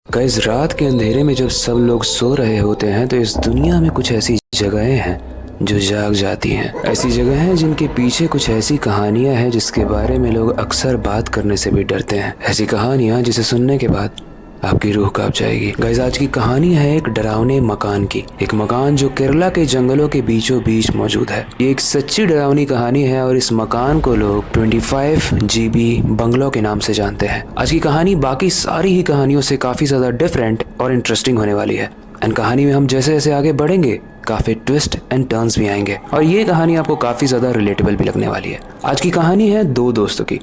Guys, रात के अंधेरे में जब सब लोग सो रहे होते हैं तो इस दुनिया में कुछ ऐसी जगहें हैं जो जाग जाती हैं। ऐसी जगह हैं जिनके पीछे कुछ ऐसी कहानियां हैं जिसके बारे में लोग अक्सर बात करने से भी डरते हैं। ऐसी कहानियां जिसे सुनने के बाद आपकी रूह कांप जाएगी। गाइस, आज की कहानी है एक डरावने मकान की। एक मकान जो केरला के जंगलों के बीचों बीच मौजूद है। ये एक सच्ची डरावनी कहानी है और इस मकान को लोग 25 GB बंगलो के नाम से जानते हैं। आज की कहानी बाकी सारी ही कहानियों से काफी ज्यादा डिफरेंट और इंटरेस्टिंग होने वाली है। एंड कहानी में हम जैसे जैसे आगे बढ़ेंगे काफी ट्विस्ट एंड टर्न्स भी आएंगे और ये कहानी आपको काफी ज्यादा रिलेटेबल भी लगने वाली है। आज की कहानी है दो दोस्तों की,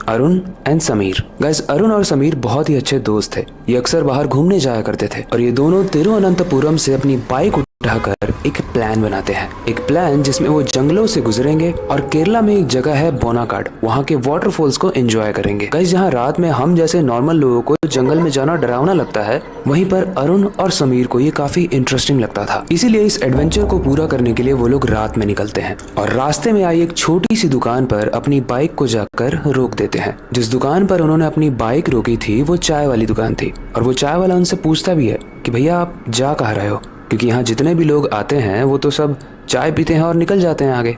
अरुण एंड समीर। गाइस, अरुण और समीर बहुत ही अच्छे दोस्त थे। ये अक्सर बाहर घूमने जाया करते थे और ये दोनों तिरुवनंतपुरम से अपनी बाइक उठाकर एक प्लान बनाते हैं। एक प्लान जिसमें वो जंगलों से गुजरेंगे और केरला में एक जगह है बोनाकाड, वहाँ के वाटरफॉल्स को एंजॉय करेंगे। गाइस, जहाँ रात में हम जैसे नॉर्मल लोगों को जंगल में जाना डरावना लगता है, वहीं पर अरुण और समीर को ये काफी इंटरेस्टिंग लगता था। इसीलिए इस एडवेंचर को पूरा करने के लिए वो लोग रात में निकलते हैं और रास्ते में आई एक छोटी सी दुकान पर अपनी बाइक को जाकर रोक देते हैं। जिस दुकान पर उन्होंने अपनी बाइक रोकी थी वो चाय वाली दुकान थी और वो चाय वाला उनसे पूछता भी है कि भैया आप जा कहाँ रहे हो, क्योंकि यहाँ जितने भी लोग आते हैं वो तो सब चाय पीते हैं और निकल जाते हैं आगे,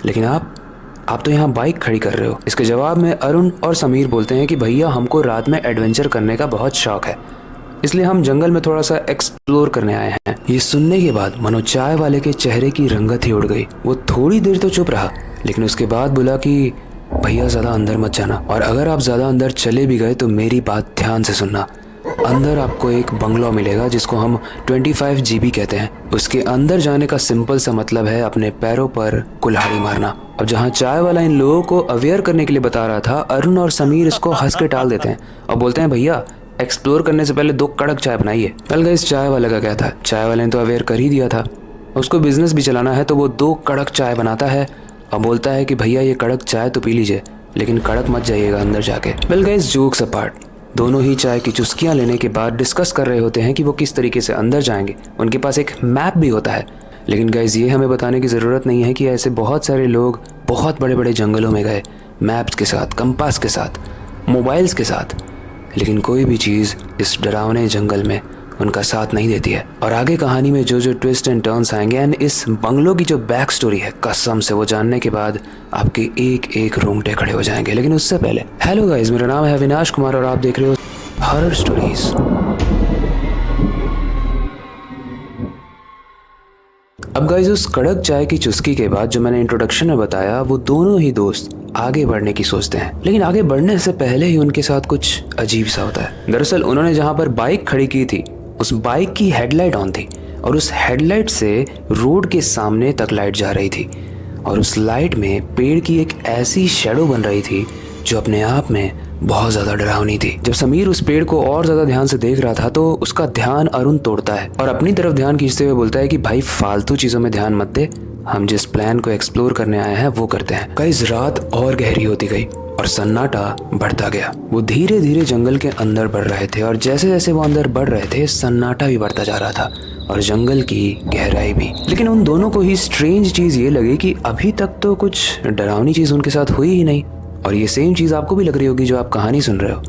लेकिन आप तो यहाँ बाइक खड़ी कर रहे हो। इसके जवाब में अरुण और समीर बोलते हैं कि भैया हमको रात में एडवेंचर करने का बहुत शौक है, इसलिए हम जंगल में थोड़ा सा एक्सप्लोर करने आए हैं। ये सुनने के बाद मनो चाय वाले के चेहरे की रंगत ही उड़ गई। वो थोड़ी देर तो चुप रहा, लेकिन उसके बाद बोला कि भैया ज़्यादा अंदर मत जाना, और अगर आप ज़्यादा अंदर चले भी गए तो मेरी बात ध्यान से सुनना। अंदर आपको एक बंगलो मिलेगा जिसको हम 25 GB कहते हैं। उसके अंदर जाने का सिंपल सा मतलब है अपने पैरों पर कुल्हाड़ी मारना। अब जहाँ चाय वाला इन लोगों को अवेयर करने के लिए बता रहा था, अरुण और समीर इसको हंस के टाल देते हैं और बोलते हैं भैया एक्सप्लोर करने से पहले 2 कड़क चाय बनाइए। वेल गाइस, चाय वाले का क्या था, चाय वाले ने तो अवेयर कर ही दिया था, उसको बिजनेस भी चलाना है, तो वो 2 कड़क चाय बनाता है और बोलता है कि भैया ये कड़क चाय तो पी लीजिए, लेकिन कड़क मत जाइएगा अंदर जाके। वेल गाइस, जोक्स अपार्ट, दोनों ही चाय की चुस्कियां लेने के बाद डिस्कस कर रहे होते हैं कि वो किस तरीके से अंदर जाएंगे। उनके पास एक मैप भी होता है, लेकिन गाइस ये हमें बताने की ज़रूरत नहीं है कि ऐसे बहुत सारे लोग बहुत बड़े बड़े जंगलों में गए मैप्स के साथ, कंपास के साथ, मोबाइल्स के साथ, लेकिन कोई भी चीज़ इस डरावने जंगल में उनका साथ नहीं देती है। और आगे कहानी में जो जो ट्विस्ट एंड टर्न्स आएंगे एंड इस बंगलो की जो बैक स्टोरी है, कसम से वो जानने के बाद आपके एक एक रोंगटे खड़े हो जाएंगे। लेकिन उससे पहले, हेलो गाइस, मेरा नाम है अविनाश कुमार और आप देख रहे हो हॉरर स्टोरीज। अब गाइस, उस कड़क चाय की चुस्की के बाद जो मैंने इंट्रोडक्शन में बताया, वो दोनों ही दोस्त आगे बढ़ने की सोचते हैं, लेकिन आगे बढ़ने से पहले ही उनके साथ कुछ अजीब सा होता है। दरअसल उन्होंने जहाँ पर बाइक खड़ी की थी उस बाइक की हेडलाइट ऑन थी और उस हेडलाइट से रोड के सामने तक लाइट जा रही थी और उस लाइट में पेड़ की एक ऐसी शैडो बन रही थी जो अपने आप में बहुत ज़्यादा डरावनी थी। जब समीर उस पेड़ को और ज़्यादा ध्यान से देख रहा था तो उसका ध्यान अरुण तोड़ता है और अपनी तरफ ध्यान खींचते हुए बोलता है कि भाई फालतू चीज़ों में ध्यान मत दे, हम जिस प्लान को एक्सप्लोर करने आए हैं वो करते हैं। गाइस, रात और गहरी होती गई और सन्नाटा बढ़ता गया। वो धीरे धीरे जंगल के अंदर बढ़ रहे थे और जैसे जैसे वो अंदर बढ़ रहे थे सन्नाटा भी बढ़ता जा रहा था और जंगल की गहराई भी। लेकिन उन दोनों को ही स्ट्रेंज चीज़ ये लगी कि अभी तक तो कुछ डरावनी चीज़ उनके साथ हुई ही नहीं, और ये सेम चीज़ आपको भी लग रही होगी जो आप कहानी सुन रहे हो।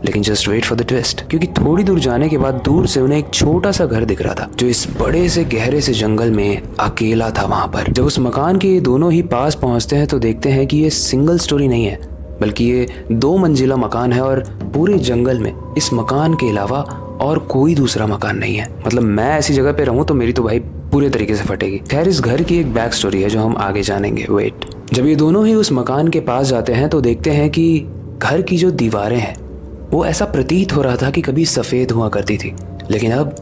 लेकिन just wait for the twist, क्योंकि थोड़ी दूर जाने के बाद दूर से उन्हें एक छोटा सा घर दिख रहा था जो इस बड़े से गहरे से जंगल में अकेला था। वहां पर जब उस मकान के दोनों ही पास पहुंचते हैं तो देखते हैं कि ये सिंगल स्टोरी नहीं है, बल्कि ये 2 मंजिला मकान है और पूरे जंगल में इस मकान के अलावा और कोई दूसरा मकान नहीं है। मतलब मैं ऐसी जगह पे रहूं तो मेरी तो भाई पूरे तरीके से फटेगी। खैर, इस घर की एक बैक स्टोरी है जो हम आगे जानेंगे। वेट, जब ये दोनों ही उस मकान के पास जाते हैं तो देखते हैं कि घर की जो दीवारें हैं वो ऐसा प्रतीत हो रहा था कि कभी सफ़ेद हुआ करती थी, लेकिन अब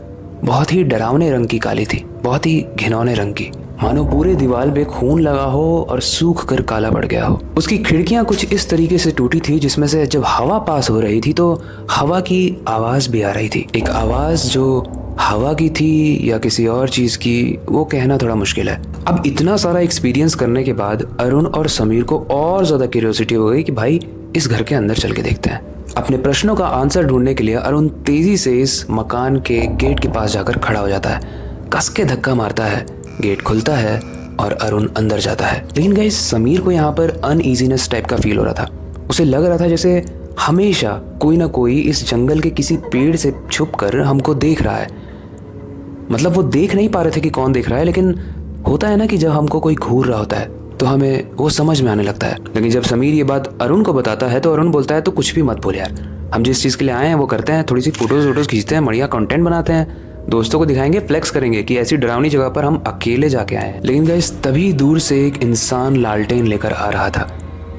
बहुत ही डरावने रंग की काली थी, बहुत ही घिनौने रंग की, मानो पूरे दीवार पे खून लगा हो और सूख कर काला पड़ गया हो। उसकी खिड़कियां कुछ इस तरीके से टूटी थी जिसमें से जब हवा पास हो रही थी तो हवा की आवाज़ भी आ रही थी। एक आवाज़ जो हवा की थी या किसी और चीज़ की, वो कहना थोड़ा मुश्किल है। अब इतना सारा एक्सपीरियंस करने के बाद अरुण और समीर को और ज़्यादा क्यूरियोसिटी हो गई कि भाई इस घर के अंदर चल के देखते हैं। अपने प्रश्नों का आंसर ढूंढने के लिए अरुण तेजी से इस मकान के गेट के पास जाकर खड़ा हो जाता है, कस के धक्का मारता है, गेट खुलता है और अरुण अंदर जाता है। लेकिन गाइस, समीर को यहाँ पर अनईजीनेस टाइप का फील हो रहा था। उसे लग रहा था जैसे हमेशा कोई ना कोई इस जंगल के किसी पेड़ से छुपकर हमको देख रहा है। मतलब वो देख नहीं पा रहे थे कि कौन देख रहा है, लेकिन होता है ना कि जब हमको कोई घूर रहा होता है तो हमें वो समझ में आने लगता है। लेकिन जब समीर ये बात अरुण को बताता है तो अरुण बोलता है तो कुछ भी मत बोल यार, हम जिस चीज़ के लिए आए हैं वो करते हैं, थोड़ी सी फोटोज खींचते हैं, बढ़िया कंटेंट बनाते हैं, दोस्तों को दिखाएंगे, फ्लेक्स करेंगे कि ऐसी डरावनी जगह पर हम अकेले जाके आए हैं। लेकिन गाइस तभी दूर से एक इंसान लालटेन लेकर आ रहा था।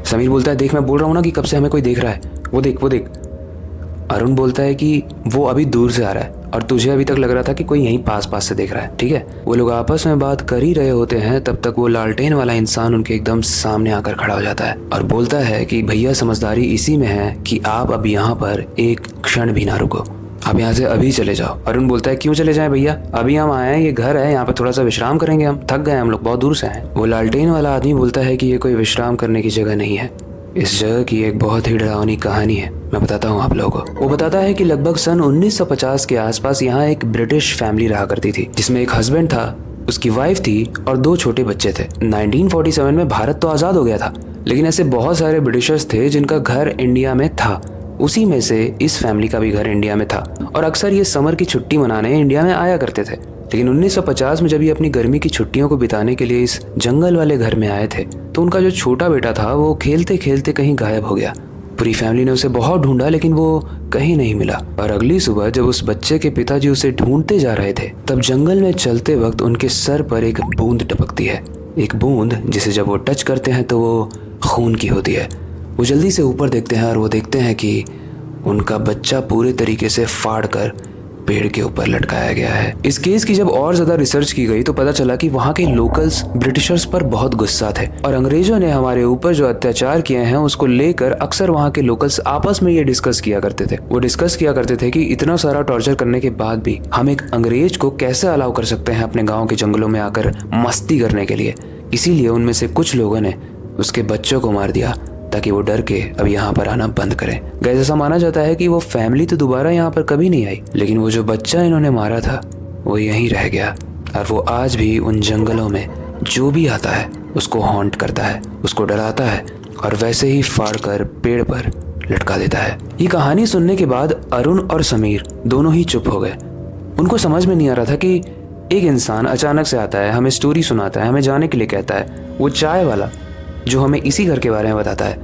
समीर बोलता है देख मैं बोल रहा हूँ ना कि कब से हमें कोई देख रहा है, वो देख वो देख। अरुण बोलता है कि वो अभी दूर से आ रहा है और तुझे अभी तक लग रहा था कि कोई यहीं पास पास से देख रहा है, ठीक है। वो लोग आपस में बात कर ही रहे होते हैं, तब तक वो लालटेन वाला इंसान उनके एकदम सामने आकर खड़ा हो जाता है और बोलता है कि भैया समझदारी इसी में है कि आप अब यहाँ पर एक क्षण भी ना रुको, आप यहाँ से अभी चले जाओ। अरुण बोलता है क्यों चले जाएं भैया, अभी हम आए हैं, ये घर है, यहाँ पे थोड़ा सा विश्राम करेंगे, हम थक गए, हम लोग बहुत दूर से हैं। वो लालटेन वाला आदमी बोलता है कि ये कोई विश्राम करने की जगह नहीं है, इस जगह की एक बहुत ही डरावनी कहानी है, मैं बताता हूँ आप लोगों को। वो बताता है कि लगभग सन 1950 के आसपास यहाँ एक ब्रिटिश फैमिली रहा करती थी, जिसमें एक हस्बैंड था, उसकी वाइफ थी और 2 छोटे बच्चे थे। 1947 में भारत तो आज़ाद हो गया था, लेकिन ऐसे बहुत सारे ब्रिटिशर्स थे जिनका घर इंडिया में था, उसी में से इस फैमिली का भी घर इंडिया में था और अक्सर ये समर की छुट्टी मनाने इंडिया में आया करते थे। लेकिन 1950 में जब ये अपनी गर्मी की छुट्टियों को बिताने के लिए इस जंगल वाले घर में आए थे तो उनका जो छोटा बेटा था वो खेलते खेलते कहीं गायब हो गया। पूरी फैमिली ने उसे बहुत ढूंढा लेकिन वो कहीं नहीं मिला और अगली सुबह जब उस बच्चे के पिताजी उसे ढूंढते जा रहे थे तब जंगल में चलते वक्त उनके सर पर एक बूंद टपकती है, एक बूंद जिसे जब वो टच करते हैं तो वो खून की होती है। वो जल्दी से ऊपर देखते हैं और वो देखते हैं कि उनका बच्चा पूरे तरीके से फाड़ कर पेड़ के ऊपर लटकाया गया है। इस केस की जब और ज्यादा रिसर्च की गई तो पता चला कि वहाँ के लोकल्स ब्रिटिशर्स पर बहुत गुस्सा थे और अंग्रेजों ने हमारे ऊपर जो अत्याचार किए हैं उसको लेकर अक्सर वहाँ के लोकल्स आपस में ये डिस्कस किया करते थे। वो डिस्कस किया करते थे कि इतना सारा टॉर्चर करने के बाद भी हम एक अंग्रेज को कैसे अलाउ कर सकते हैं अपने गाँव के जंगलों में आकर मस्ती करने के लिए। इसीलिए उनमें से कुछ लोगों ने उसके बच्चों को मार दिया ताकि वो डर के अब यहाँ पर आना बंद करें। गाइस ऐसा माना जाता है कि वो फैमिली तो दोबारा यहाँ पर कभी नहीं आई, लेकिन वो जो बच्चा इन्होंने मारा था वो यहीं रह गया और वो आज भी उन जंगलों में जो भी आता है उसको हॉन्ट करता है, उसको डराता है और वैसे ही फाड़ कर पेड़ पर लटका देता है। ये कहानी सुनने के बाद अरुण और समीर दोनों ही चुप हो गए। उनको समझ में नहीं आ रहा था कि एक इंसान अचानक से आता है, हमें स्टोरी सुनाता है, हमें जाने के लिए कहता है, वो चाय वाला जो हमें इसी घर के बारे में बताता है,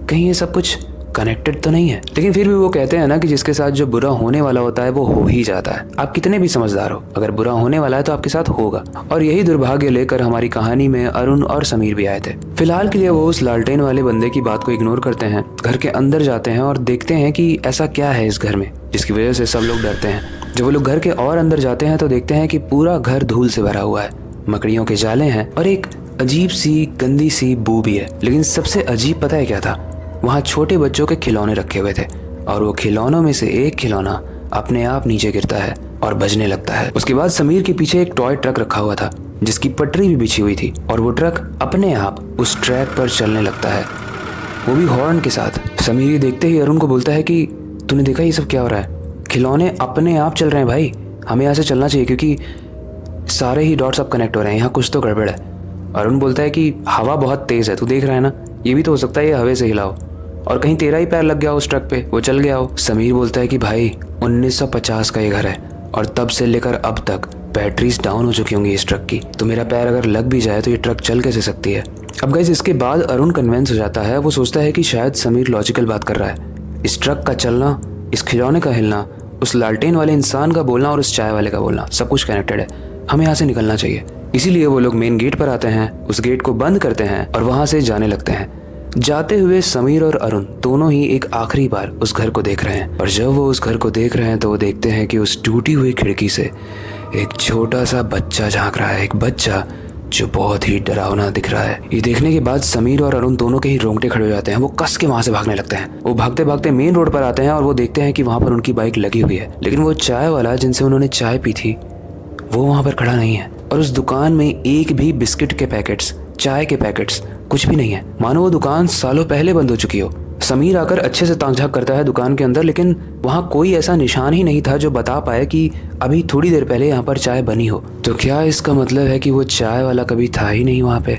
कहीं ये सब कुछ कनेक्टेड तो नहीं है। लेकिन फिर भी वो कहते हैं ना कि जिसके साथ जो बुरा होने वाला होता है वो हो ही जाता है। आप कितने भी समझदार हो, अगर बुरा होने वाला है तो आपके साथ होगा। और यही दुर्भाग्य लेकर हमारी कहानी में अरुण और समीर भी आए थे। फिलहाल के लिए वो उस लालटेन वाले बंदे की बात को इग्नोर करते हैं, घर के अंदर जाते हैं और देखते हैं कि ऐसा क्या है इस घर में जिसकी वजह से सब लोग डरते हैं। जब वो लोग घर के और अंदर जाते हैं तो देखते हैं कि पूरा घर धूल से भरा हुआ है, मकड़ियों के जाले हैं और एक अजीब सी गंदी सी बू भी है। लेकिन सबसे अजीब पता है क्या था, वहाँ छोटे बच्चों के खिलौने रखे हुए थे और वो खिलौनों में से एक खिलौना अपने आप नीचे गिरता है और बजने लगता है। उसके बाद समीर के पीछे एक टॉय ट्रक रखा हुआ था जिसकी पटरी भी बिछी हुई थी और वो ट्रक अपने आप उस ट्रैक पर चलने लगता है, वो भी हॉर्न के साथ। समीर ये देखते ही अरुण को बोलता है कि तूने देखा ये सब क्या हो रहा है, खिलौने अपने आप चल रहे हैं भाई, हमें यहाँ से चलना चाहिए क्योंकि सारे ही डॉट्स अब कनेक्ट हो रहे हैं, यहाँ कुछ तो गड़बड़ है। अरुण बोलता है कि हवा बहुत तेज है, तू देख रहा है ना, ये भी तो हो सकता है ये हवा से हिला हो और कहीं तेरा ही पैर लग गया उस ट्रक पे, वो चल गया हो। समीर बोलता है कि भाई 1950 का ये घर है और तब से लेकर अब तक बैटरीज डाउन हो चुकी होंगी इस ट्रक की, तो मेरा पैर अगर लग भी जाए तो ये ट्रक चल कैसे सकती है। अब गाइस इसके बाद अरुण कन्विंस हो जाता है, वो सोचता है कि शायद समीर लॉजिकल बात कर रहा है। इस ट्रक का चलना, इस खिलौने का हिलना, उस लालटेन वाले इंसान का बोलना और उस चाय वाले का बोलना, सब कुछ कनेक्टेड है, हमें यहाँ से निकलना चाहिए। इसीलिए वो लोग मेन गेट पर आते हैं, उस गेट को बंद करते हैं और वहां से जाने लगते हैं। जाते हुए समीर और अरुण दोनों ही एक आखिरी बार उस घर को देख रहे हैं और जब वो उस घर को देख रहे हैं तो वो देखते हैं कि उस टूटी हुई खिड़की से एक छोटा सा बच्चा झांक रहा है, एक बच्चा जो बहुत ही डरावना दिख रहा है। ये देखने के बाद समीर और अरुण दोनों के ही रोंगटे खड़े हो जाते हैं, वो कस के वहां से भागने लगते हैं। वो भागते भागते मेन रोड पर आते हैं और वो देखते हैं कि वहां पर उनकी बाइक लगी हुई है, लेकिन वो चाय वाला जिनसे उन्होंने चाय पी थी वो वहां पर खड़ा नहीं है और उस दुकान में एक भी बिस्किट के पैकेट्स, चाय के पैकेट्स कुछ भी नहीं है, मानो वो दुकान सालों पहले बंद हो चुकी हो। समीर आकर अच्छे से ताक झांक करता है दुकान के अंदर, लेकिन वहाँ कोई ऐसा निशान ही नहीं था जो बता पाए कि अभी थोड़ी देर पहले यहाँ पर चाय बनी हो। तो क्या इसका मतलब है कि वो चाय वाला कभी था ही नहीं वहाँ पे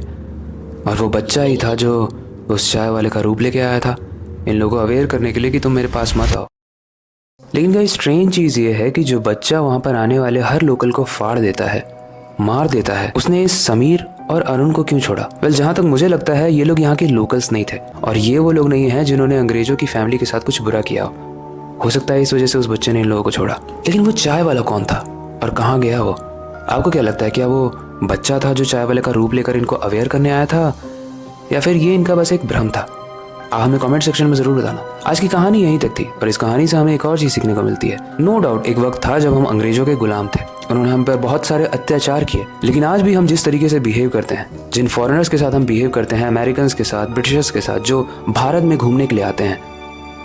और वो बच्चा ही था जो उस चाय वाले का रूप लेके आया था। इन लोगों को अवेयर करने के लिए कि तुम मेरे पास मत आओ। लेकिन गाइस स्ट्रेंज चीज़ ये है कि जो बच्चा वहाँ पर आने वाले हर लोकल को फाड़ देता है, मार देता है, उसने इस समीर और अरुण को क्यों छोड़ा? जहाँ तक मुझे लगता है ये लोग यहाँ के लोकल्स नहीं थे और ये वो लोग नहीं हैं जिन्होंने अंग्रेजों की फैमिली के साथ कुछ बुरा किया हो सकता है इस वजह से उस बच्चे ने इन लोगों को छोड़ा। लेकिन वो चाय वाला कौन था और कहाँ गया वो? आपको क्या लगता है, क्या वो बच्चा था जो चाय वाले का रूप लेकर इनको अवेयर करने आया था, या फिर ये इनका बस एक भ्रम था? आप हमें कमेंट सेक्शन में जरूर बताना। आज की कहानी यहीं तक थी और इस कहानी से हमें एक और चीज सीखने को मिलती है। नो डाउट एक वक्त था जब हम अंग्रेजों के गुलाम थे, उन्होंने हम पर बहुत सारे अत्याचार किए, लेकिन आज भी हम जिस तरीके से बिहेव करते हैं, जिन फॉरेनर्स के साथ हम बिहेव करते हैं, अमेरिकन के साथ, ब्रिटिशर्स के साथ जो भारत में घूमने के लिए आते हैं,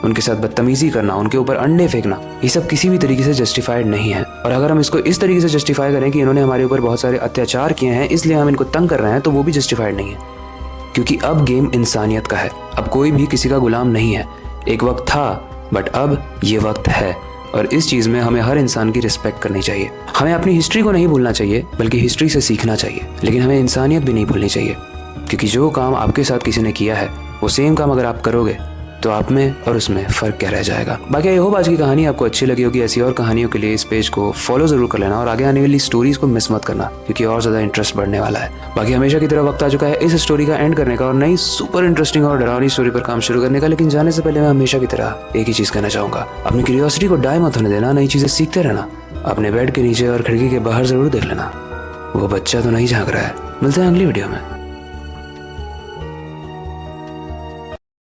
उनके साथ बदतमीजी करना, उनके ऊपर अंडे फेंकना, ये सब किसी भी तरीके से जस्टिफाइड नहीं है। और अगर हम इसको इस तरीके से जस्टिफाई करें कि इन्होंने हमारे ऊपर बहुत सारे अत्याचार किए हैं इसलिए हम इनको तंग कर रहे हैं, तो वो भी जस्टिफाइड नहीं है, क्योंकि अब गेम इंसानियत का है। अब कोई भी किसी का गुलाम नहीं है। एक वक्त था बट अब ये वक्त है और इस चीज़ में हमें हर इंसान की रिस्पेक्ट करनी चाहिए। हमें अपनी हिस्ट्री को नहीं भूलना चाहिए बल्कि हिस्ट्री से सीखना चाहिए, लेकिन हमें इंसानियत भी नहीं भूलनी चाहिए, क्योंकि जो काम आपके साथ किसी ने किया है वो सेम काम अगर आप करोगे तो आप में और उसमें फ़र्क क्या रह जाएगा। बाकी आई होप आज की कहानी आपको अच्छी लगी होगी। ऐसी और कहानियों के लिए इस पेज को फॉलो जरूर कर लेना और आगे आने वाली स्टोरीज को मिस मत करना, क्योंकि और ज़्यादा इंटरेस्ट बढ़ने वाला है। बाकी हमेशा की तरह वक्त आ चुका है इस स्टोरी का एंड करने का और नई सुपर इंटरेस्टिंग और डरावनी स्टोरी पर काम शुरू करने का। लेकिन जाने से पहले मैं हमेशा की तरह एक ही चीज़ कहना चाहूँगा, अपनी क्यूरियोसिटी को डाई मत होने देना, नई चीज़ें सीखते रहना। अपने बेड के नीचे और खिड़की के बाहर ज़रूर देख लेना, वो बच्चा तो नहीं झाँक रहा है। मिलते हैं अगली वीडियो में।